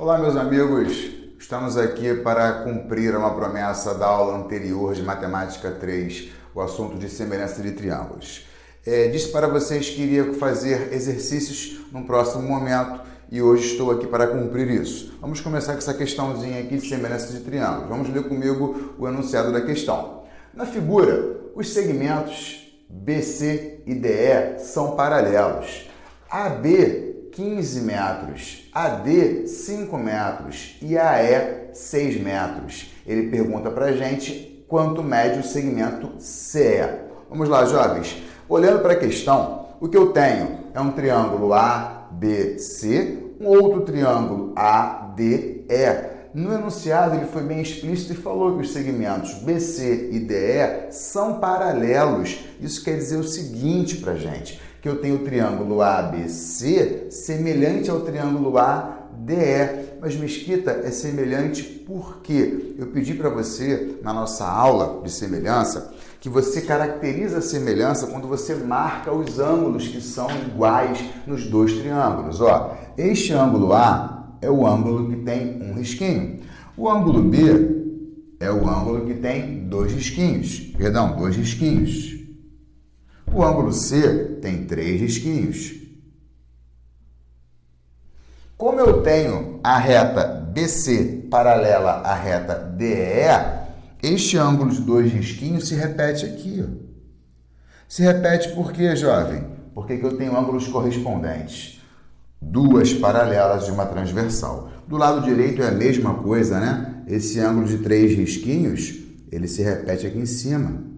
Olá, meus amigos. Estamos aqui para cumprir uma promessa da aula anterior de Matemática 3, o assunto de semelhança de triângulos. Disse para vocês que iria fazer exercícios num próximo momento e hoje estou aqui para cumprir isso. Vamos começar com essa questãozinha aqui de semelhança de triângulos. Vamos ler comigo o enunciado da questão. Na figura, os segmentos BC e DE são paralelos. AB 15 metros, AD 5 metros e AE 6 metros. Ele pergunta para a gente quanto mede o segmento CE. Vamos lá, jovens. Olhando para a questão, o que eu tenho é um triângulo ABC, um outro triângulo ADE. No enunciado, ele foi bem explícito e falou que os segmentos BC e DE são paralelos. Isso quer dizer o seguinte para a gente, que eu tenho o triângulo ABC semelhante ao triângulo ADE. Mas, Mesquita, é semelhante por quê? Eu pedi para você, na nossa aula de semelhança, que você caracteriza a semelhança quando você marca os ângulos que são iguais nos dois triângulos. Ó, este ângulo A é o ângulo que tem um risquinho. O ângulo B é o ângulo que tem dois risquinhos. O ângulo C tem 3 risquinhos. Como eu tenho a reta BC paralela à reta DE, este ângulo de 2 risquinhos se repete aqui. Se repete por quê, jovem? Porque eu tenho ângulos correspondentes. 2 paralelas de uma transversal. Do lado direito é a mesma coisa, né? Esse ângulo de 3 risquinhos, ele se repete aqui em cima,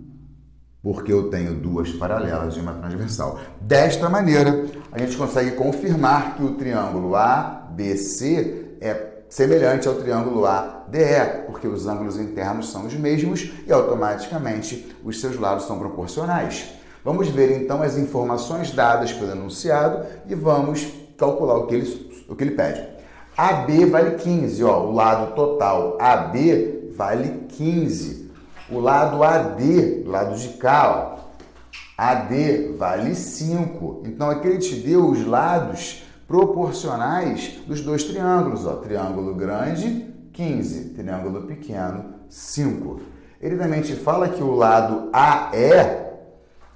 porque eu tenho 2 paralelas de uma transversal. Desta maneira, a gente consegue confirmar que o triângulo ABC é semelhante ao triângulo ADE, porque os ângulos internos são os mesmos e automaticamente os seus lados são proporcionais. Vamos ver então as informações dadas pelo enunciado e vamos calcular o que ele pede. AB vale 15, ó, o lado total AB vale 15. O lado AD, lado de cá, ó, AD vale 5. Então aqui ele te deu os lados proporcionais dos dois triângulos, ó, triângulo grande 15, triângulo pequeno 5. Ele também te fala que o lado AE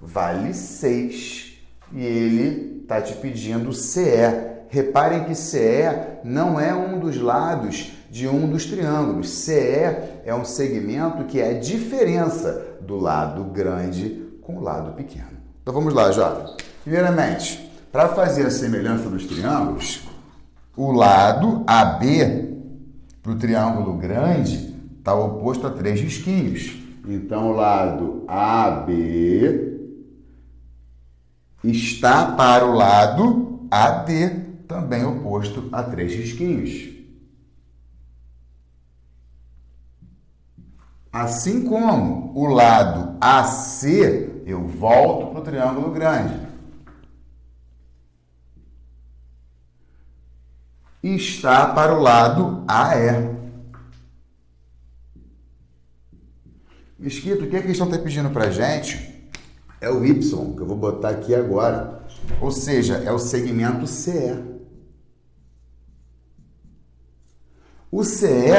vale 6 e ele está te pedindo CE. Reparem que CE não é um dos lados de um dos triângulos. CE é um segmento que é a diferença do lado grande com o lado pequeno. Então vamos lá, jovens. Primeiramente, para fazer a semelhança dos triângulos, o lado AB para o triângulo grande está oposto a 3 risquinhos. Então, o lado AB está para o lado AD, também oposto a 3 risquinhos. Assim como o lado AC, eu volto para o triângulo grande. Está para o lado AE. Mesquita, o que a questão está pedindo para a gente é o Y, que eu vou botar aqui agora. Ou seja, é o segmento CE. O CE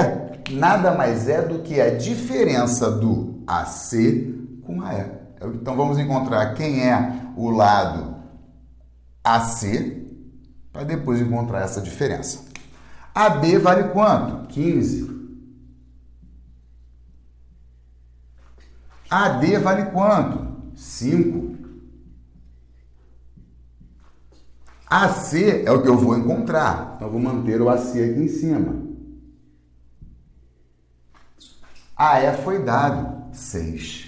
nada mais é do que a diferença do AC com AE. Então, vamos encontrar quem é o lado AC para depois encontrar essa diferença. AB vale quanto? 15. AD vale quanto? 5. AC é o que eu vou encontrar. Então, eu vou manter o AC aqui em cima. AE foi dado 6.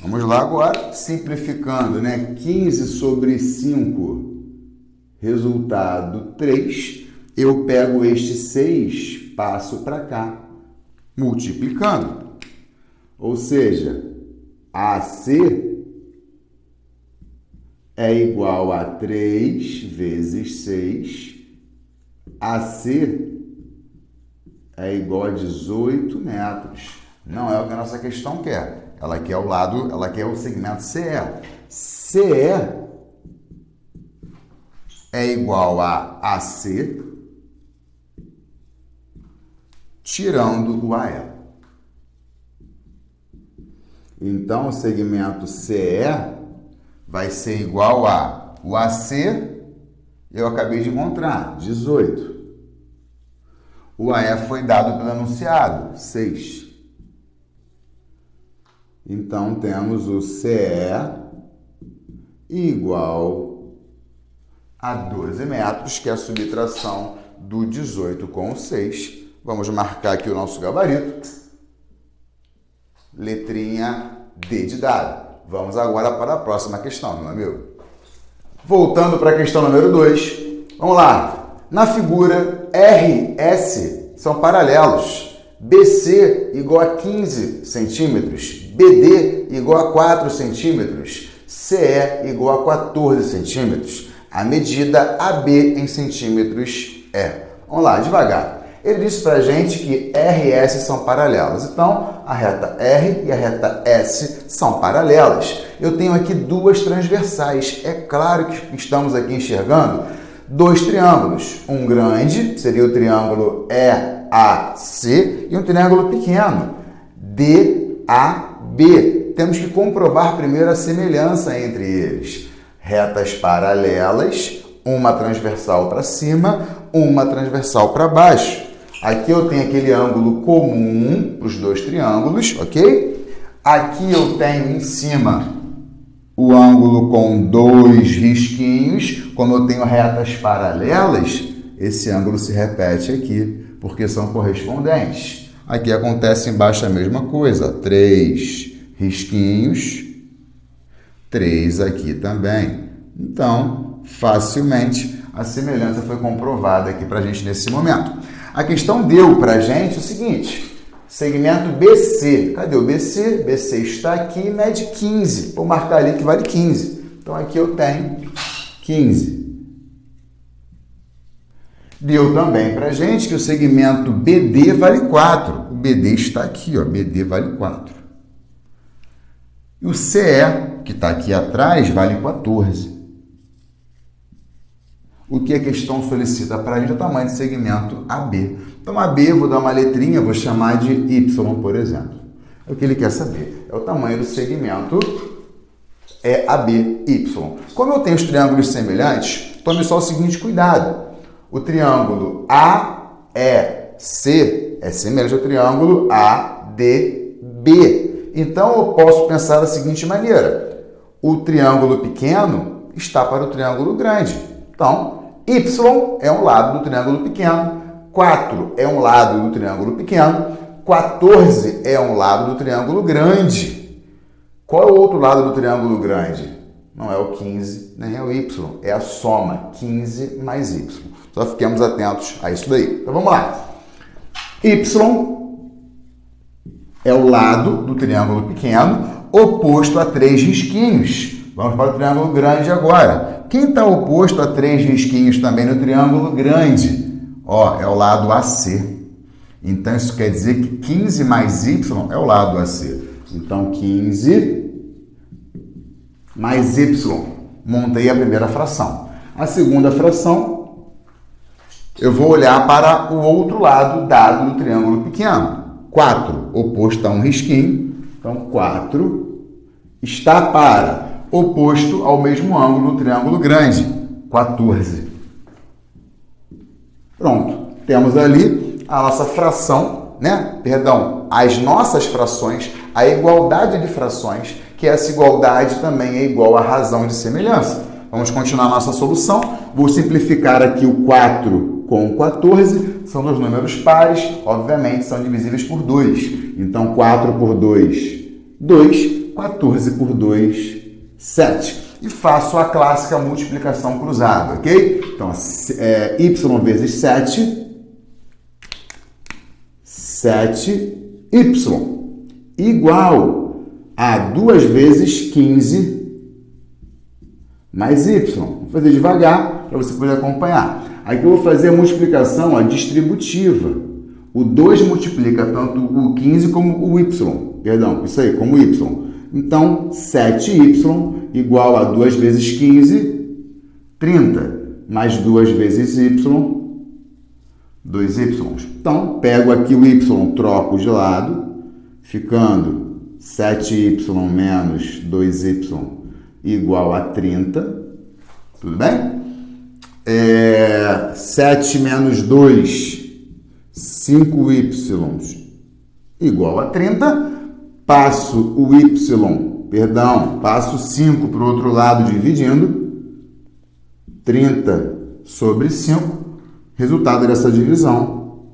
Vamos lá agora, simplificando, né? 15 sobre 5, resultado 3. Eu pego este 6, passo para cá, multiplicando. Ou seja, AC é igual a 3 vezes 6. AC é igual a 18 metros. Não é o que a nossa questão quer. Ela quer o lado, ela quer o segmento CE. CE é igual a AC, tirando o AE. Então, o segmento CE vai ser igual a o AC, eu acabei de encontrar, 18. O AE foi dado pelo enunciado, 6. Então, temos o CE igual a 12 metros, que é a subtração do 18 com o 6. Vamos marcar aqui o nosso gabarito. Letrinha D de dado. Vamos agora para a próxima questão, meu amigo. Voltando para a questão número 2. Vamos lá. Na figura, RS são paralelos. BC igual a 15 centímetros. BD igual a 4 centímetros. CE igual a 14 centímetros. A medida AB em centímetros é. Vamos lá, devagar. Ele disse para a gente que RS são paralelas. Então, a reta R e a reta S são paralelas. Eu tenho aqui duas transversais. É claro que estamos aqui enxergando dois triângulos. Um grande, seria o triângulo EAC, e um triângulo pequeno, DAB. Temos que comprovar primeiro a semelhança entre eles. Retas paralelas, uma transversal para cima, uma transversal para baixo. Aqui eu tenho aquele ângulo comum para os dois triângulos, ok? Aqui eu tenho em cima o ângulo com dois risquinhos. Como eu tenho retas paralelas, esse ângulo se repete aqui, porque são correspondentes. Aqui acontece embaixo a mesma coisa, 3 risquinhos, 3 aqui também. Então, facilmente, a semelhança foi comprovada aqui para a gente nesse momento. A questão deu para a gente o seguinte, segmento BC. Cadê o BC? BC está aqui e mede 15. Vou marcar ali que vale 15. Então, aqui eu tenho 15. Deu também para a gente que o segmento BD vale 4. O BD está aqui, ó. BD vale 4. E o CE, que está aqui atrás, vale 14. O que a questão solicita para a gente é o tamanho de segmento AB. Então, AB, eu vou dar uma letrinha, vou chamar de Y, por exemplo. É o que ele quer saber. É o tamanho do segmento ABY. Como eu tenho os triângulos semelhantes, tome só o seguinte cuidado. O triângulo AEC é semelhante ao triângulo ADB. Então, eu posso pensar da seguinte maneira. O triângulo pequeno está para o triângulo grande. Então, Y é um lado do triângulo pequeno, 4 é um lado do triângulo pequeno, 14 é um lado do triângulo grande. Qual é o outro lado do triângulo grande? Não é o 15, nem é o Y, é a soma 15 mais Y. Só fiquemos atentos a isso daí. Então, vamos lá. Y é o lado do triângulo pequeno, oposto a 3 risquinhos. Vamos para o triângulo grande agora. Quem está oposto a 3 risquinhos também no triângulo grande? Ó, é o lado AC. Então, isso quer dizer que 15 mais Y é o lado AC. Então, 15 mais Y. Montei a primeira fração. A segunda fração, eu vou olhar para o outro lado dado do triângulo pequeno. 4, oposto a um risquinho. Então, 4 está para oposto ao mesmo ângulo do triângulo grande, 14. Pronto, temos ali a nossa fração, né? Perdão, as nossas frações, a igualdade de frações, que essa igualdade também é igual à razão de semelhança. Vamos continuar a nossa solução. Vou simplificar aqui o 4 com o 14, são dois números pares, obviamente são divisíveis por 2. Então, 4 por 2, 2, 14 por 2, 7. E faço a clássica multiplicação cruzada, ok? Então, y vezes 7, 7y, igual a 2 vezes 15 mais y. Vou fazer devagar para você poder acompanhar. Aqui eu vou fazer a multiplicação distributiva. O 2 multiplica tanto o 15 como o y. Perdão, isso aí, como y. Então, 7y igual a 2 vezes 15, 30. mais 2 vezes y, 2y. Então, pego aqui o y, troco de lado, ficando 7y menos 2y igual a 30. Tudo bem? 7 menos 2, 5y igual a 30. Passo o passo 5 para o outro lado dividindo. 30 sobre 5. Resultado dessa divisão,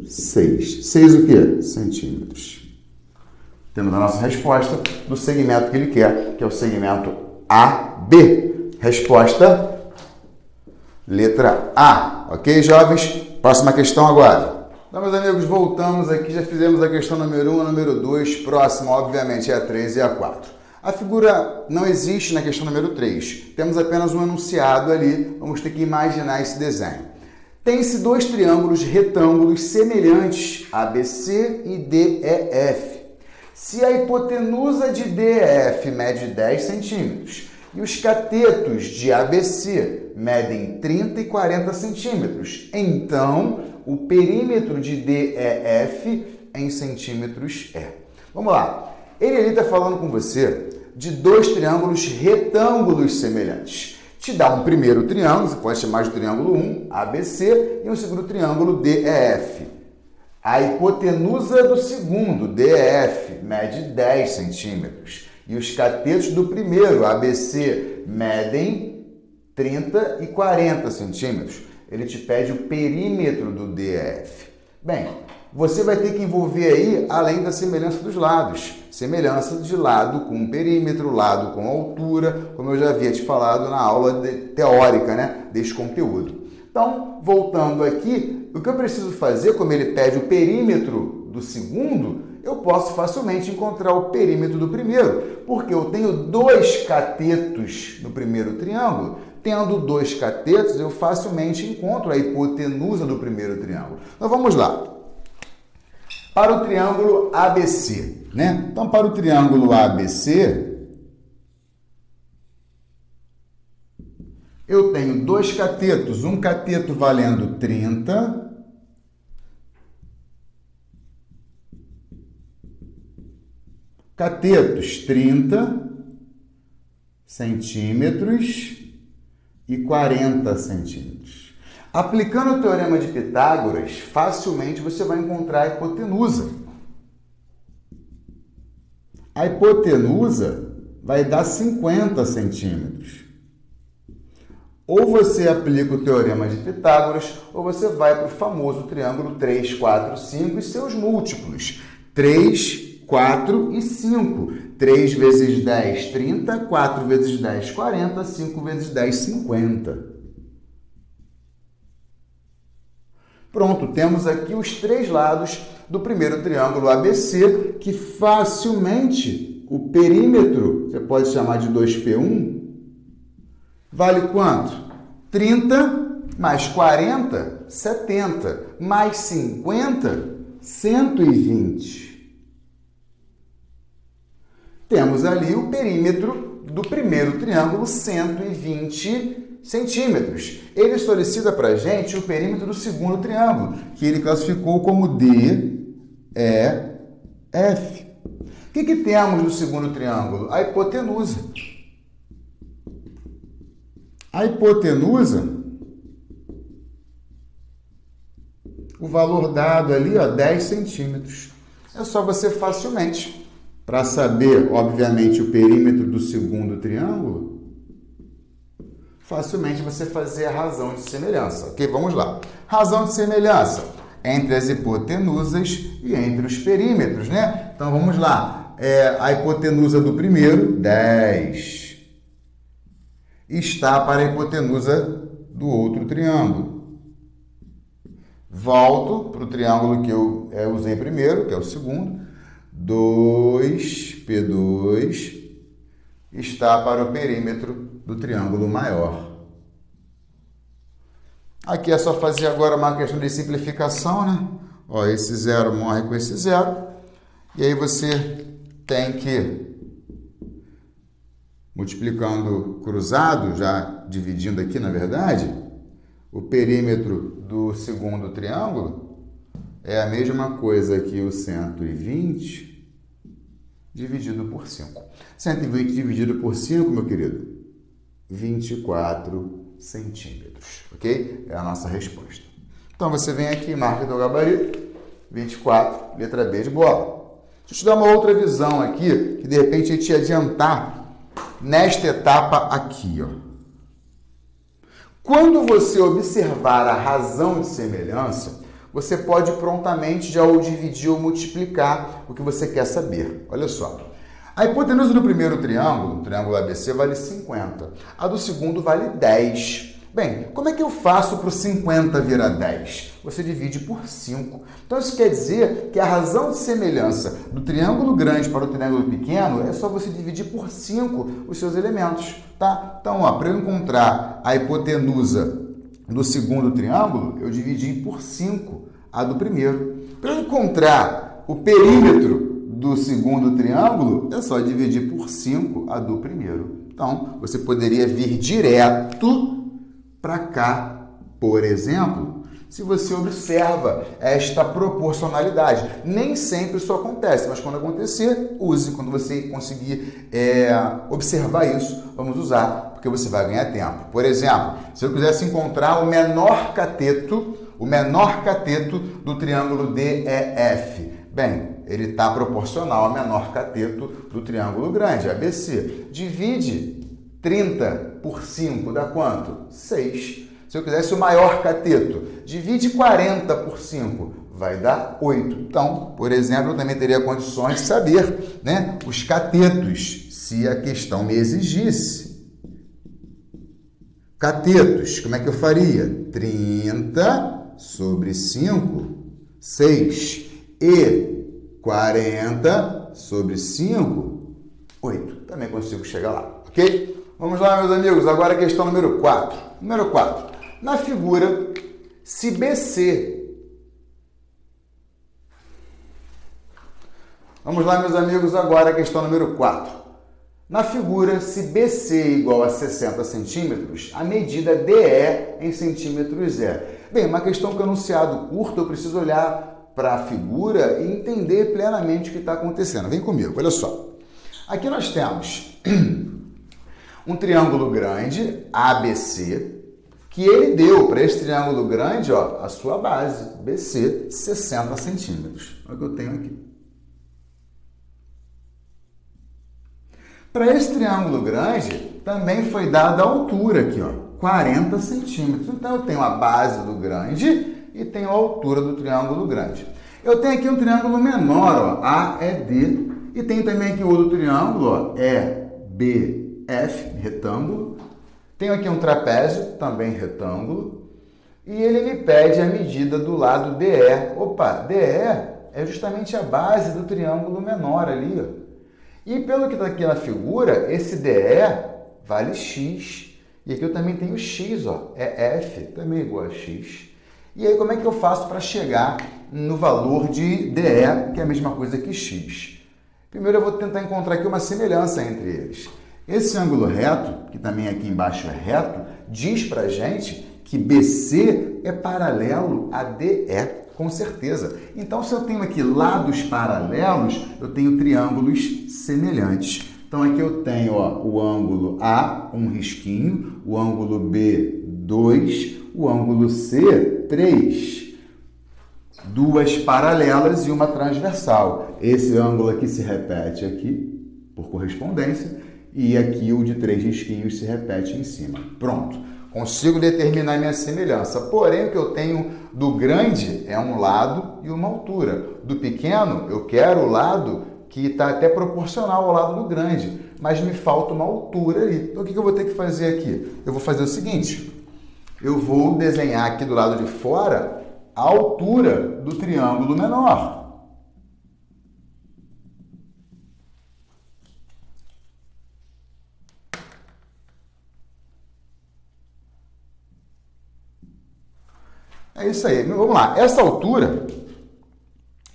6. 6 o quê? Centímetros. Temos a nossa resposta do segmento que ele quer, que é o segmento AB. Resposta, letra A. Ok, jovens? Próxima questão agora. Então, meus amigos, voltamos aqui. Já fizemos a questão número 1, a número 2. Próxima, obviamente, é a 3 e a 4. A figura não existe na questão número 3. Temos apenas um enunciado ali. Vamos ter que imaginar esse desenho. Tem-se dois triângulos retângulos semelhantes, ABC e DEF. Se a hipotenusa de DEF mede 10 centímetros e os catetos de ABC medem 30 e 40 centímetros, então o perímetro de DEF em centímetros é. Vamos lá. Ele ali está falando com você de dois triângulos retângulos semelhantes. Te dá um primeiro triângulo, você pode chamar de triângulo 1, ABC, e um segundo triângulo, DEF. A hipotenusa do segundo, DEF, mede 10 centímetros. E os catetos do primeiro, ABC, medem 30 e 40 centímetros. Ele te pede o perímetro do DEF. Bem, você vai ter que envolver aí, além da semelhança dos lados. Semelhança de lado com perímetro, lado com altura, como eu já havia te falado na aula teórica, né, desse conteúdo. Então, voltando aqui, o que eu preciso fazer, como ele pede o perímetro do segundo, eu posso facilmente encontrar o perímetro do primeiro, porque eu tenho dois catetos no primeiro triângulo. Tendo dois catetos, eu facilmente encontro a hipotenusa do primeiro triângulo. Então, vamos lá. Para o triângulo ABC, né? Então, para o triângulo ABC, eu tenho dois catetos, um cateto valendo 30, catetos 30 centímetros e 40 centímetros. Aplicando o teorema de Pitágoras, facilmente você vai encontrar a hipotenusa. A hipotenusa vai dar 50 centímetros. Ou você aplica o teorema de Pitágoras, ou você vai para o famoso triângulo 3, 4, 5 e seus múltiplos. 3, 4 e 5. 3 vezes 10, 30. 4 vezes 10, 40. 5 vezes 10, 50. Pronto, temos aqui os três lados do primeiro triângulo ABC, que facilmente o perímetro, você pode chamar de 2P1, vale quanto? 30 mais 40, 70, mais 50, 120. Temos ali o perímetro do primeiro triângulo, 120 centímetros. Ele solicita para a gente o perímetro do segundo triângulo, que ele classificou como DEF. O que temos no segundo triângulo? A hipotenusa. A hipotenusa, o valor dado ali, ó, 10 centímetros. É só você facilmente, para saber, obviamente, o perímetro do segundo triângulo, facilmente você fazer a razão de semelhança. Ok? Vamos lá. Razão de semelhança entre as hipotenusas e entre os perímetros, né? Então, vamos lá. A hipotenusa do primeiro, 10, está para a hipotenusa do outro triângulo. Volto para o triângulo que eu usei primeiro, que é o segundo. 2P2 está para o perímetro do triângulo maior. Aqui é só fazer agora uma questão de simplificação, né? Ó, esse zero morre com esse zero. E aí você tem que, multiplicando cruzado, já dividindo aqui, na verdade, O perímetro do segundo triângulo é a mesma coisa que o 120 dividido por 5. 120 dividido por 5, meu querido, 24 centímetros, ok? É a nossa resposta. Então, você vem aqui, marca teu gabarito, 24, letra B de bola. Deixa eu te dar uma outra visão aqui, que de repente a gente ia adiantar nesta etapa aqui, ó. Quando você observar a razão de semelhança, você pode prontamente já ou dividir ou multiplicar o que você quer saber. Olha só. A hipotenusa do primeiro triângulo, o triângulo ABC, vale 50. A do segundo vale 10. Bem, como é que eu faço para o 50 virar 10? Você divide por 5. Então, isso quer dizer que a razão de semelhança do triângulo grande para o triângulo pequeno é só você dividir por 5 os seus elementos, tá? Então, para eu encontrar a hipotenusa do segundo triângulo, eu dividi por 5 a do primeiro. Para eu encontrar o perímetro do segundo triângulo, é só dividir por 5 a do primeiro. Então, você poderia vir direto para cá, por exemplo, se você observa esta proporcionalidade. Nem sempre isso acontece, mas quando acontecer, use. Quando você conseguir observar isso, vamos usar, porque você vai ganhar tempo. Por exemplo, se eu quisesse encontrar o menor cateto do triângulo DEF, bem, ele está proporcional ao menor cateto do triângulo grande, ABC. Divide 30 por 5 dá quanto? 6. Se eu quisesse o maior cateto, divide 40 por 5, vai dar 8. Então, por exemplo, eu também teria condições de saber, né, os catetos, se a questão me exigisse. Catetos, como é que eu faria? 30 sobre 5, 6. E 40 sobre 5, 8. Também consigo chegar lá, ok? Vamos lá, meus amigos, agora a questão número 4. Número 4. Na figura, se BC... Vamos lá, meus amigos, agora a questão número 4. Na figura, se BC é igual a 60 centímetros, a medida DE em centímetros é. Bem, uma questão com enunciado curto, eu preciso olhar para a figura e entender plenamente o que está acontecendo. Vem comigo, olha só. Aqui nós temos um triângulo grande, ABC, que ele deu para esse triângulo grande, ó, a sua base, BC, 60 centímetros. Olha o que eu tenho aqui. Para esse triângulo grande, também foi dada a altura aqui, ó, 40 centímetros. Então, eu tenho a base do grande e tenho a altura do triângulo grande. Eu tenho aqui um triângulo menor, ó, AED, e tem também aqui outro triângulo, ó, EBF, retângulo. Tenho aqui um trapézio, também retângulo, e ele me pede a medida do lado DE. Opa, DE é justamente a base do triângulo menor ali, ó. E pelo que está aqui na figura, esse DE vale X. E aqui eu também tenho X, ó, é F, também igual a X. E aí como é que eu faço para chegar no valor de DE, que é a mesma coisa que X? Primeiro eu vou tentar encontrar aqui uma semelhança entre eles. Esse ângulo reto, que também aqui embaixo é reto, diz para a gente que BC é paralelo a DE, com certeza. Então, se eu tenho aqui lados paralelos, eu tenho triângulos semelhantes. Então, aqui eu tenho, ó, o ângulo A, um risquinho, o ângulo B, 2, o ângulo C, 3. Duas paralelas e uma transversal. Esse ângulo aqui se repete aqui, por correspondência, e aqui o de 3 risquinhos se repete em cima. Pronto. Consigo determinar minha semelhança. Porém, o que eu tenho do grande é um lado e uma altura. Do pequeno, eu quero o lado que está até proporcional ao lado do grande, mas me falta uma altura ali. Então, o que eu vou ter que fazer aqui? Eu vou fazer o seguinte, eu vou desenhar aqui do lado de fora a altura do triângulo menor. É isso aí. Vamos lá. Essa altura,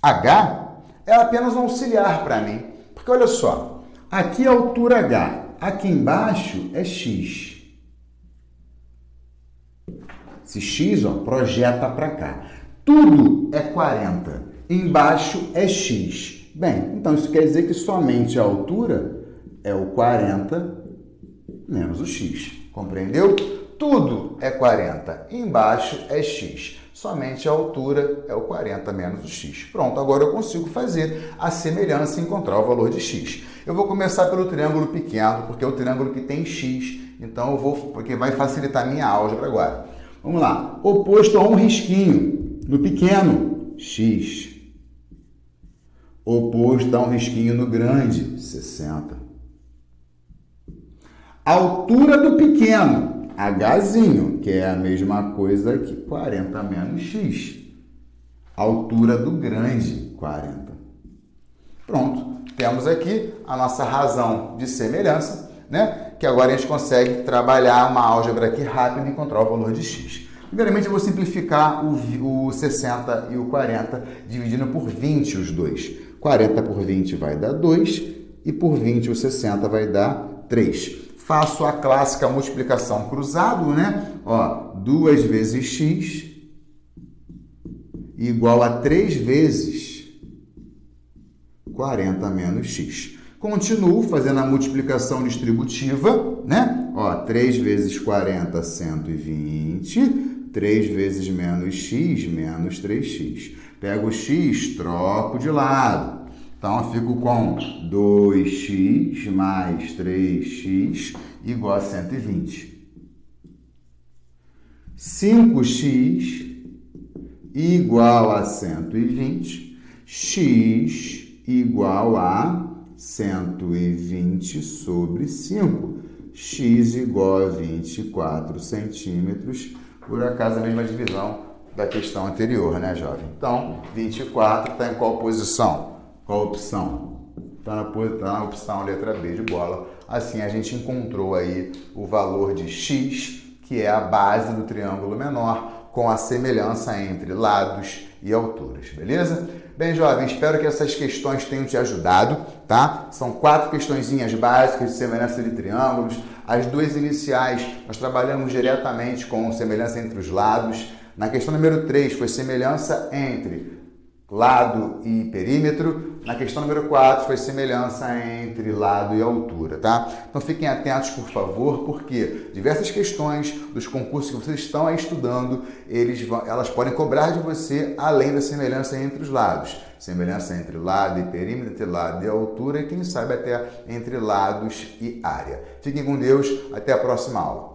H, é apenas um auxiliar para mim. Porque olha só, aqui é a altura H, aqui embaixo é X. Esse x, ó, projeta para cá. Tudo é 40. Embaixo é x. Bem, então isso quer dizer que somente a altura é o 40 menos o x. Compreendeu? Tudo é 40. Embaixo é x. Somente a altura é o 40 menos o x. Pronto, agora eu consigo fazer a semelhança e encontrar o valor de x. Eu vou começar pelo triângulo pequeno, porque é o triângulo que tem x. Então, porque vai facilitar a minha álgebra agora. Vamos lá. Oposto a um risquinho no pequeno, x. Oposto a um risquinho no grande, 60. Altura do pequeno, hzinho, que é a mesma coisa que 40 menos x. Altura do grande, 40. Pronto. Temos aqui a nossa razão de semelhança, né? Que agora a gente consegue trabalhar uma álgebra aqui rápida e encontrar o valor de x. Primeiramente, eu vou simplificar o 60 e o 40, dividindo por 20 os dois. 40 por 20 vai dar 2 e por 20 o 60 vai dar 3. Faço a clássica multiplicação cruzado, né? Ó, 2 vezes x igual a 3 vezes 40 menos x. Continuo fazendo a multiplicação distributiva, né? Ó, 3 vezes 40, 120. 3 vezes menos x, menos 3x. Pego o x, troco de lado. Então, eu fico com 2x mais 3x igual a 120. 5x igual a 120. X igual a 120 sobre 5. X igual a 24 centímetros. Por acaso, a mesma divisão da questão anterior, né, jovem? Então, 24 está em qual posição? Qual opção? Está na opção letra B de bola. Assim, a gente encontrou aí o valor de x, que é a base do triângulo menor, com a semelhança entre lados e alturas, beleza? Bem, jovem, espero que essas questões tenham te ajudado, tá? São 4 questõezinhas básicas de semelhança de triângulos. As 2 iniciais, nós trabalhamos diretamente com semelhança entre os lados. Na questão número 3, foi semelhança entre lado e perímetro. Na questão número 4, foi semelhança entre lado e altura, tá? Então fiquem atentos, por favor, porque diversas questões dos concursos que vocês estão aí estudando, elas podem cobrar de você além da semelhança entre os lados. Semelhança entre lado e perímetro, entre lado e altura e, quem sabe, até entre lados e área. Fiquem com Deus, até a próxima aula.